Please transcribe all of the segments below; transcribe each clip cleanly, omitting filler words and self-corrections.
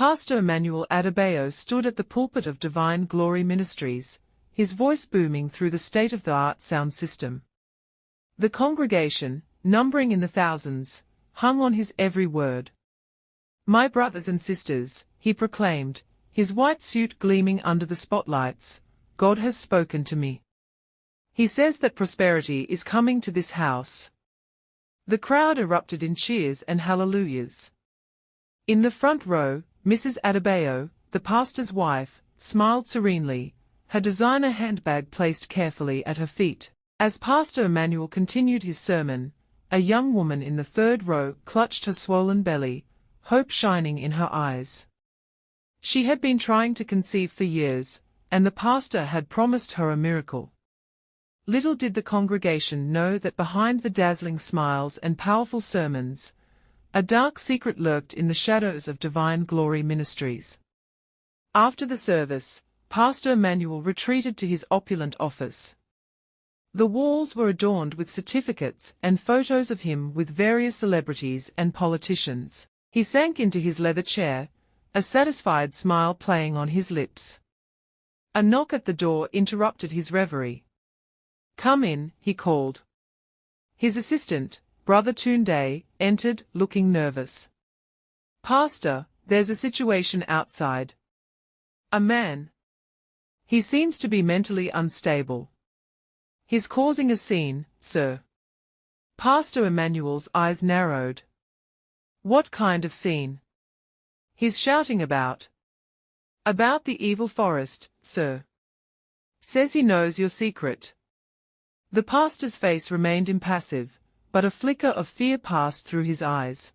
Pastor Emmanuel Adebayo stood at the pulpit of Divine Glory Ministries, his voice booming through the state-of-the-art sound system. The congregation, numbering in the thousands, hung on his every word. "My brothers and sisters," he proclaimed, his white suit gleaming under the spotlights, "God has spoken to me. He says that prosperity is coming to this house." The crowd erupted in cheers and hallelujahs. In the front row, Mrs. Adebayo, the pastor's wife, smiled serenely, her designer handbag placed carefully at her feet. As Pastor Emmanuel continued his sermon, a young woman in the third row clutched her swollen belly, hope shining in her eyes. She had been trying to conceive for years, and the pastor had promised her a miracle. Little did the congregation know that behind the dazzling smiles and powerful sermons, a dark secret lurked in the shadows of Divine Glory Ministries. After the service, Pastor Emmanuel retreated to his opulent office. The walls were adorned with certificates and photos of him with various celebrities and politicians. He sank into his leather chair, a satisfied smile playing on his lips. A knock at the door interrupted his reverie. "Come in," he called. His assistant, Brother Tunde, entered, looking nervous. "Pastor, there's a situation outside. A man. He seems to be mentally unstable. He's causing a scene, sir." Pastor Emmanuel's eyes narrowed. "What kind of scene?" "He's shouting about the evil forest, sir. Says he knows your secret." The pastor's face remained impassive, but a flicker of fear passed through his eyes.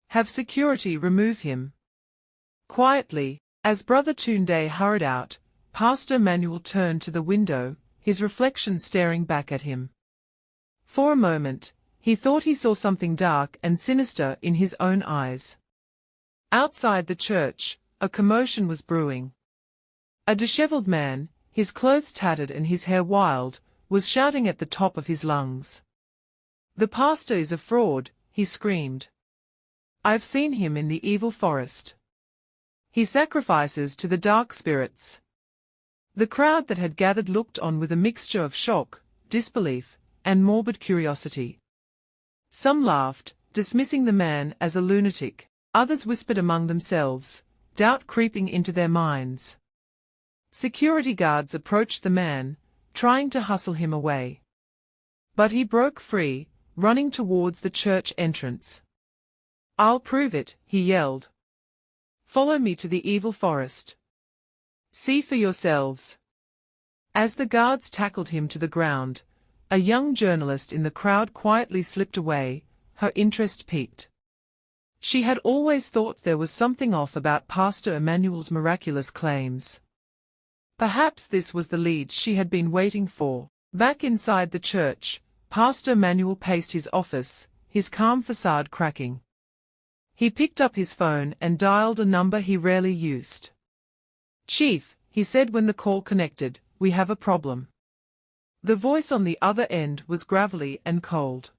"Have security remove him." Quietly, as Brother Tunde hurried out, Pastor Emmanuel turned to the window, his reflection staring back at him. For a moment, he thought he saw something dark and sinister in his own eyes. Outside the church, a commotion was brewing. A disheveled man, his clothes tattered and his hair wild, was shouting at the top of his lungs. "The pastor is a fraud," he screamed. "I've seen him in the evil forest. He sacrifices to the dark spirits." The crowd that had gathered looked on with a mixture of shock, disbelief, and morbid curiosity. Some laughed, dismissing the man as a lunatic. Others whispered among themselves, doubt creeping into their minds. Security guards approached the man, trying to hustle him away. But he broke free, running towards the church entrance. "I'll prove it," he yelled. "Follow me to the evil forest. See for yourselves." As the guards tackled him to the ground, a young journalist in the crowd quietly slipped away, her interest piqued. She had always thought there was something off about Pastor Emmanuel's miraculous claims. Perhaps this was the lead she had been waiting for. Back inside the church, Pastor Emmanuel paced his office, his calm facade cracking. He picked up his phone and dialed a number he rarely used. "Chief," he said when the call connected, "we have a problem." The voice on the other end was gravelly and cold.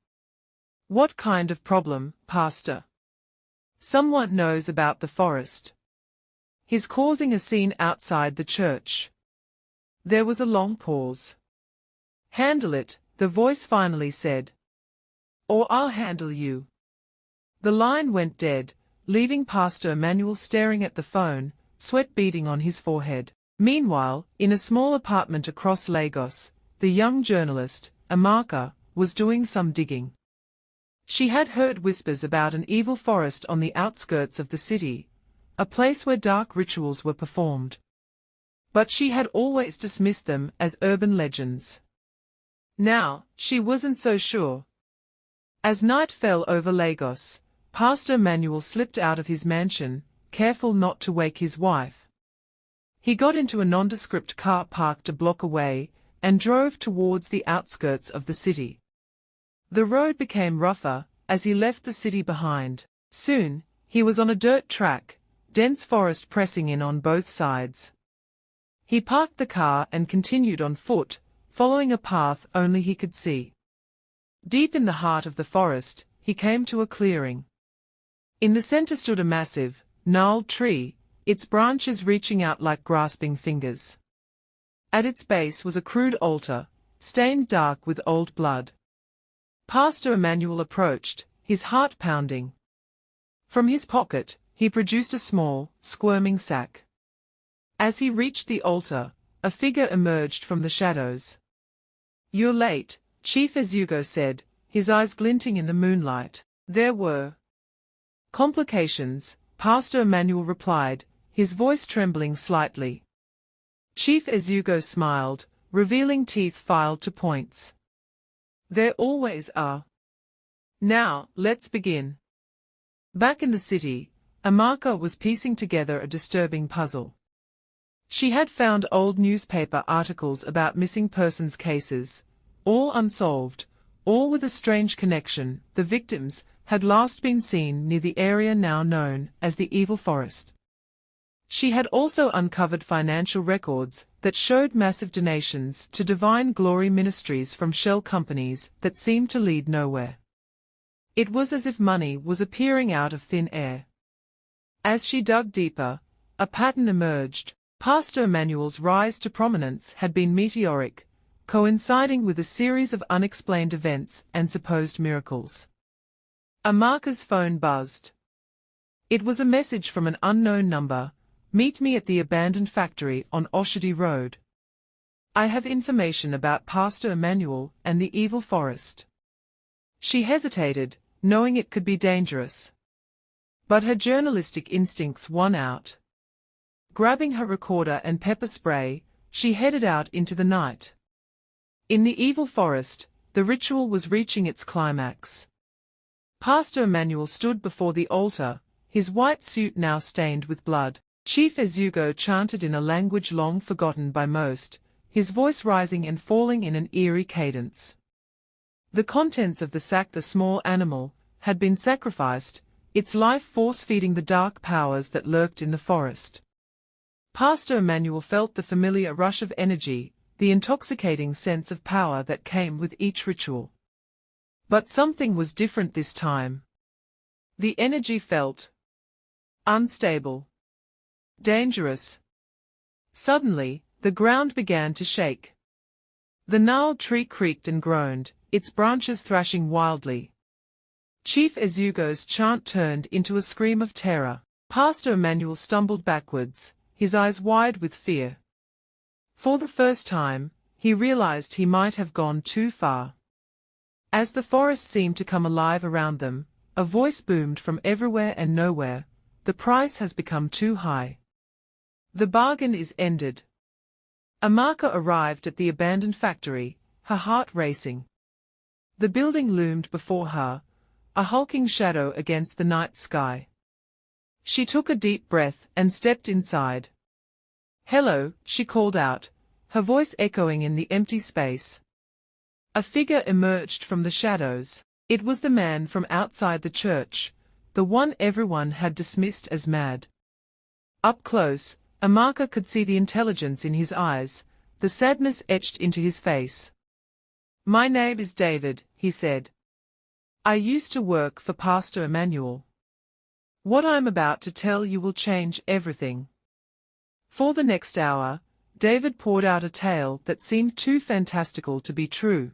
"What kind of problem, Pastor?" "Someone knows about the forest. He's causing a scene outside the church." There was a long pause. "Handle it," the voice finally said. "Or I'll handle you." The line went dead, leaving Pastor Emmanuel staring at the phone, sweat beading on his forehead. Meanwhile, in a small apartment across Lagos, the young journalist, Amaka, was doing some digging. She had heard whispers about an evil forest on the outskirts of the city, a place where dark rituals were performed. But she had always dismissed them as urban legends. Now, she wasn't so sure. As night fell over Lagos, Pastor Emmanuel slipped out of his mansion, careful not to wake his wife. He got into a nondescript car parked a block away, and drove towards the outskirts of the city. The road became rougher as he left the city behind. Soon, he was on a dirt track, dense forest pressing in on both sides. He parked the car and continued on foot, following a path only he could see. Deep in the heart of the forest, he came to a clearing. In the center stood a massive, gnarled tree, its branches reaching out like grasping fingers. At its base was a crude altar, stained dark with old blood. Pastor Emmanuel approached, his heart pounding. From his pocket, he produced a small, squirming sack. As he reached the altar, a figure emerged from the shadows. "You're late," Chief Ezugo said, his eyes glinting in the moonlight. "There were complications," Pastor Emmanuel replied, his voice trembling slightly. Chief Ezugo smiled, revealing teeth filed to points. "There always are. Now, let's begin." Back in the city, Amaka was piecing together a disturbing puzzle. She had found old newspaper articles about missing persons cases, all unsolved, all with a strange connection. The victims had last been seen near the area now known as the Evil Forest. She had also uncovered financial records that showed massive donations to Divine Glory Ministries from shell companies that seemed to lead nowhere. It was as if money was appearing out of thin air. As she dug deeper, a pattern emerged. Pastor Emmanuel's rise to prominence had been meteoric, coinciding with a series of unexplained events and supposed miracles. Amaka's phone buzzed. It was a message from an unknown number. "Meet me at the abandoned factory on Oshodi Road. I have information about Pastor Emmanuel and the Evil Forest." She hesitated, knowing it could be dangerous. But her journalistic instincts won out. Grabbing her recorder and pepper spray, she headed out into the night. In the Evil Forest, the ritual was reaching its climax. Pastor Emmanuel stood before the altar, his white suit now stained with blood. Chief Ezugo chanted in a language long forgotten by most, his voice rising and falling in an eerie cadence. The contents of the sack, the small animal, had been sacrificed, its life force feeding the dark powers that lurked in the forest. Pastor Emmanuel felt the familiar rush of energy, the intoxicating sense of power that came with each ritual. But something was different this time. The energy felt unstable. Dangerous. Suddenly, the ground began to shake. The gnarled tree creaked and groaned, its branches thrashing wildly. Chief Ezugo's chant turned into a scream of terror. Pastor Emmanuel stumbled backwards, his eyes wide with fear. For the first time, he realized he might have gone too far. As the forest seemed to come alive around them, a voice boomed from everywhere and nowhere. "The price has become too high. The bargain is ended." Amaka arrived at the abandoned factory, her heart racing. The building loomed before her, a hulking shadow against the night sky. She took a deep breath and stepped inside. "Hello," she called out, her voice echoing in the empty space. A figure emerged from the shadows. It was the man from outside the church, the one everyone had dismissed as mad. Up close, Amaka could see the intelligence in his eyes, the sadness etched into his face. "My name is David," he said. "I used to work for Pastor Emmanuel. What I'm about to tell you will change everything." For the next hour, David poured out a tale that seemed too fantastical to be true.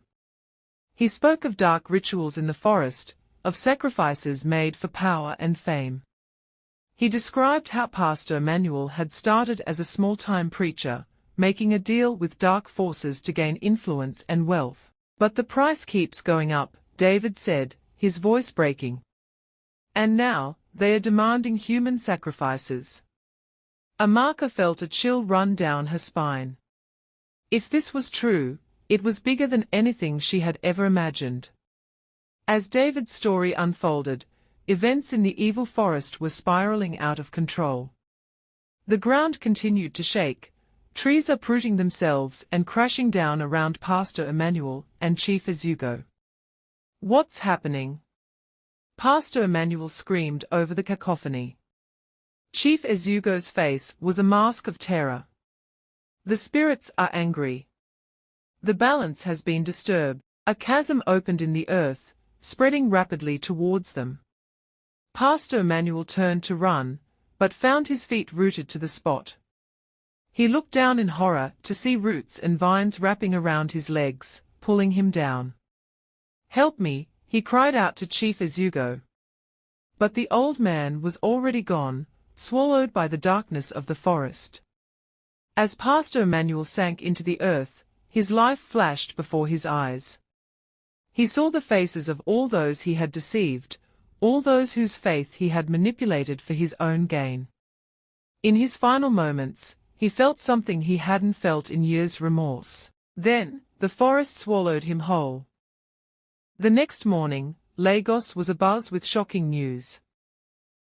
He spoke of dark rituals in the forest, of sacrifices made for power and fame. He described how Pastor Emmanuel had started as a small-time preacher, making a deal with dark forces to gain influence and wealth. "But the price keeps going up," David said, his voice breaking. "And now, they are demanding human sacrifices." Amaka felt a chill run down her spine. If this was true, it was bigger than anything she had ever imagined. As David's story unfolded, events in the Evil Forest were spiraling out of control. The ground continued to shake, trees uprooting themselves and crashing down around Pastor Emmanuel and Chief Ezugo. "What's happening?" Pastor Emmanuel screamed over the cacophony. Chief Ezugo's face was a mask of terror. "The spirits are angry. The balance has been disturbed." A chasm opened in the earth, spreading rapidly towards them. Pastor Emmanuel turned to run, but found his feet rooted to the spot. He looked down in horror to see roots and vines wrapping around his legs, pulling him down. "Help me," he cried out to Chief Ezugo. But the old man was already gone, swallowed by the darkness of the forest. As Pastor Emmanuel sank into the earth, his life flashed before his eyes. He saw the faces of all those he had deceived, all those whose faith he had manipulated for his own gain. In his final moments, he felt something he hadn't felt in years: remorse. Then, the forest swallowed him whole. The next morning, Lagos was abuzz with shocking news.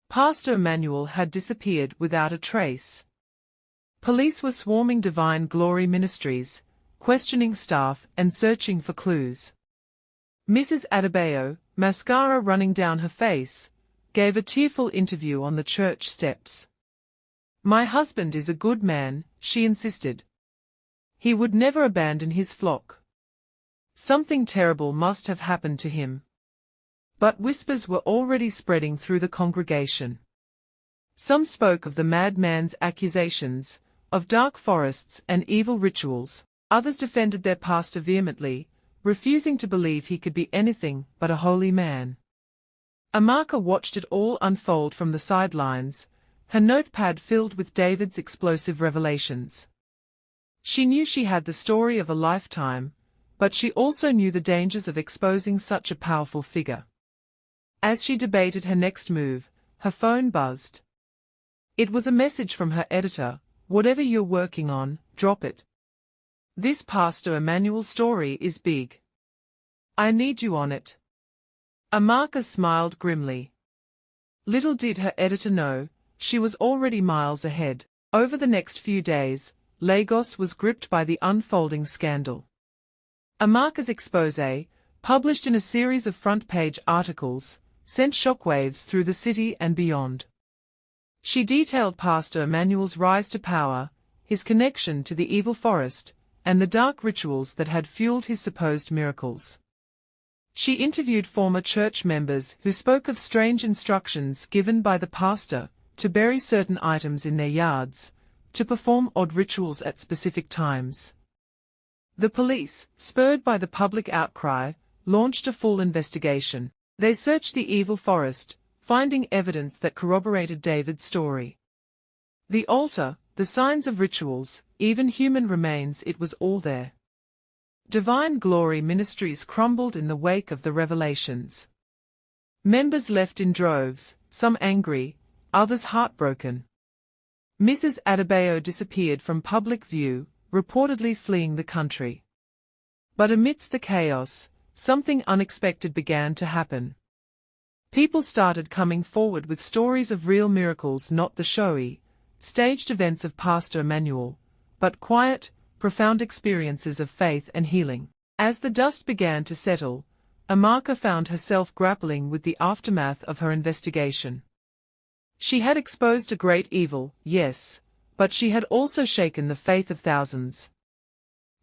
Pastor Emmanuel had disappeared without a trace. Police were swarming Divine Glory Ministries, questioning staff and searching for clues. Mrs. Adebayo, mascara running down her face, gave a tearful interview on the church steps. "My husband is a good man," she insisted. "He would never abandon his flock. Something terrible must have happened to him." But whispers were already spreading through the congregation. Some spoke of the madman's accusations, of dark forests and evil rituals. Others defended their pastor vehemently, refusing to believe he could be anything but a holy man. Amaka watched it all unfold from the sidelines, her notepad filled with David's explosive revelations. She knew she had the story of a lifetime, but she also knew the dangers of exposing such a powerful figure. As she debated her next move, her phone buzzed. It was a message from her editor: "Whatever you're working on, drop it. This Pastor Emmanuel story is big. I need you on it." Amaka smiled grimly. Little did her editor know, she was already miles ahead. Over the next few days, Lagos was gripped by the unfolding scandal. Amaka's exposé, published in a series of front-page articles, sent shockwaves through the city and beyond. She detailed Pastor Emmanuel's rise to power, his connection to the evil forest, and the dark rituals that had fueled his supposed miracles. She interviewed former church members who spoke of strange instructions given by the pastor to bury certain items in their yards, to perform odd rituals at specific times. The police, spurred by the public outcry, launched a full investigation. They searched the evil forest, finding evidence that corroborated David's story. The altar, the signs of rituals, even human remains, it was all there. Divine Glory Ministries crumbled in the wake of the revelations. Members left in droves, some angry, others heartbroken. Mrs. Adebayo disappeared from public view, reportedly fleeing the country. But amidst the chaos, something unexpected began to happen. People started coming forward with stories of real miracles, not the showy, staged events of Pastor Emmanuel, but quiet, profound experiences of faith and healing. As the dust began to settle, Amaka found herself grappling with the aftermath of her investigation. She had exposed a great evil, yes, but she had also shaken the faith of thousands.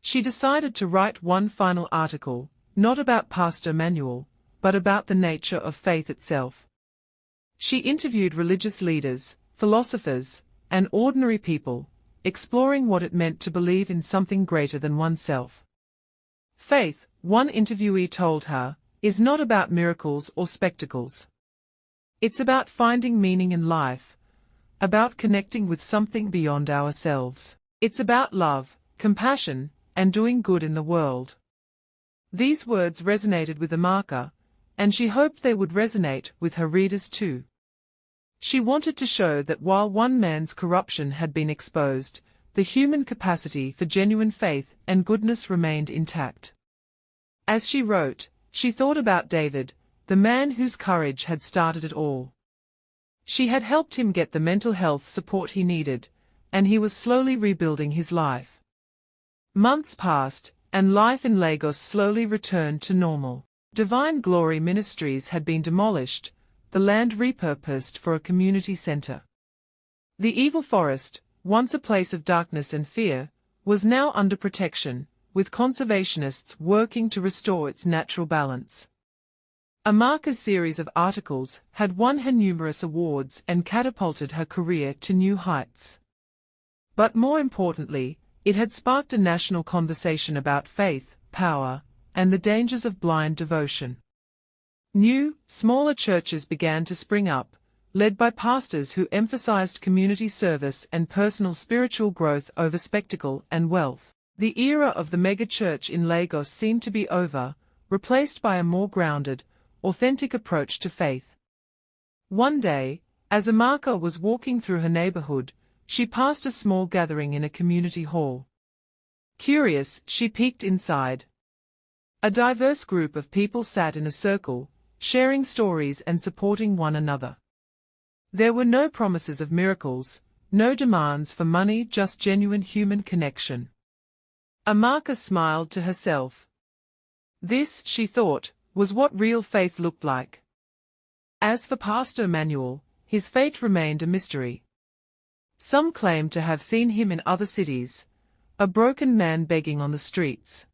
She decided to write one final article, not about Pastor Emmanuel, but about the nature of faith itself. She interviewed religious leaders, philosophers, and ordinary people, exploring what it meant to believe in something greater than oneself. Faith, one interviewee told her, is not about miracles or spectacles. It's about finding meaning in life, about connecting with something beyond ourselves. It's about love, compassion, and doing good in the world. These words resonated with Amaka, and she hoped they would resonate with her readers too. She wanted to show that while one man's corruption had been exposed, the human capacity for genuine faith and goodness remained intact. As she wrote, she thought about David, the man whose courage had started it all. She had helped him get the mental health support he needed, and he was slowly rebuilding his life. Months passed, and life in Lagos slowly returned to normal. Divine Glory Ministries had been demolished, the land repurposed for a community center. The evil forest, once a place of darkness and fear, was now under protection, with conservationists working to restore its natural balance. Amaka's series of articles had won her numerous awards and catapulted her career to new heights. But more importantly, it had sparked a national conversation about faith, power, and the dangers of blind devotion. New, smaller churches began to spring up, led by pastors who emphasized community service and personal spiritual growth over spectacle and wealth. The era of the megachurch in Lagos seemed to be over, replaced by a more grounded, authentic approach to faith. One day, as Amaka was walking through her neighborhood, she passed a small gathering in a community hall. Curious, she peeked inside. A diverse group of people sat in a circle, sharing stories and supporting one another. There were no promises of miracles, no demands for money, just genuine human connection. Amaka smiled to herself. This, she thought, was what real faith looked like. As for Pastor Emmanuel, his fate remained a mystery. Some claimed to have seen him in other cities, a broken man begging on the streets.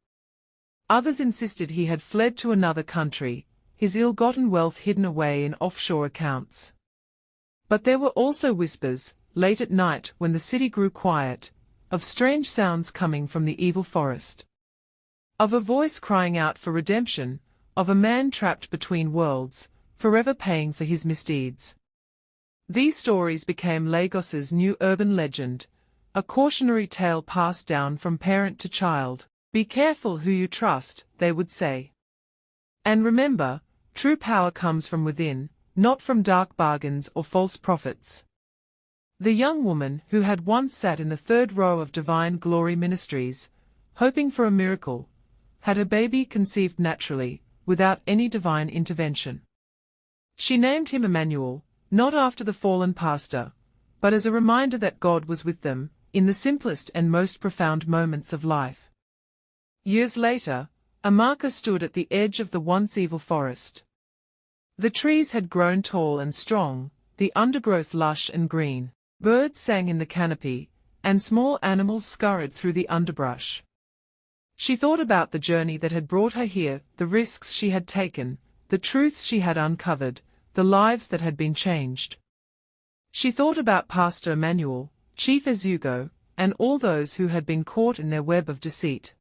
Others insisted he had fled to another country, his ill-gotten wealth hidden away in offshore accounts. But there were also whispers, late at night when the city grew quiet, of strange sounds coming from the evil forest. Of a voice crying out for redemption, of a man trapped between worlds, forever paying for his misdeeds. These stories became Lagos's new urban legend, a cautionary tale passed down from parent to child. Be careful who you trust, they would say. And remember, true power comes from within, not from dark bargains or false prophets. The young woman who had once sat in the third row of Divine Glory Ministries, hoping for a miracle, had her baby conceived naturally, without any divine intervention. She named him Emmanuel, not after the fallen pastor, but as a reminder that God was with them, in the simplest and most profound moments of life. Years later, Amaka stood at the edge of the once evil forest. The trees had grown tall and strong, the undergrowth lush and green. Birds sang in the canopy, and small animals scurried through the underbrush. She thought about the journey that had brought her here, the risks she had taken, the truths she had uncovered, the lives that had been changed. She thought about Pastor Emmanuel, Chief Ezugo, and all those who had been caught in their web of deceit.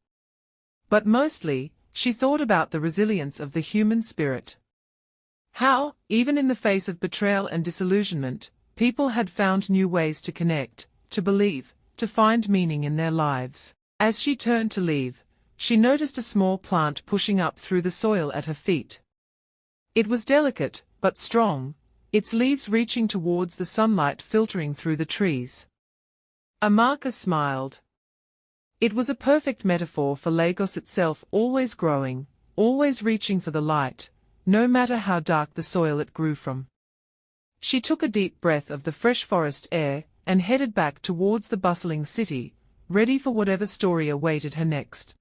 But mostly, she thought about the resilience of the human spirit. How, even in the face of betrayal and disillusionment, people had found new ways to connect, to believe, to find meaning in their lives. As she turned to leave, she noticed a small plant pushing up through the soil at her feet. It was delicate, but strong, its leaves reaching towards the sunlight filtering through the trees. Amaka smiled. It was a perfect metaphor for Lagos itself, always growing, always reaching for the light, no matter how dark the soil it grew from. She took a deep breath of the fresh forest air, and headed back towards the bustling city, ready for whatever story awaited her next.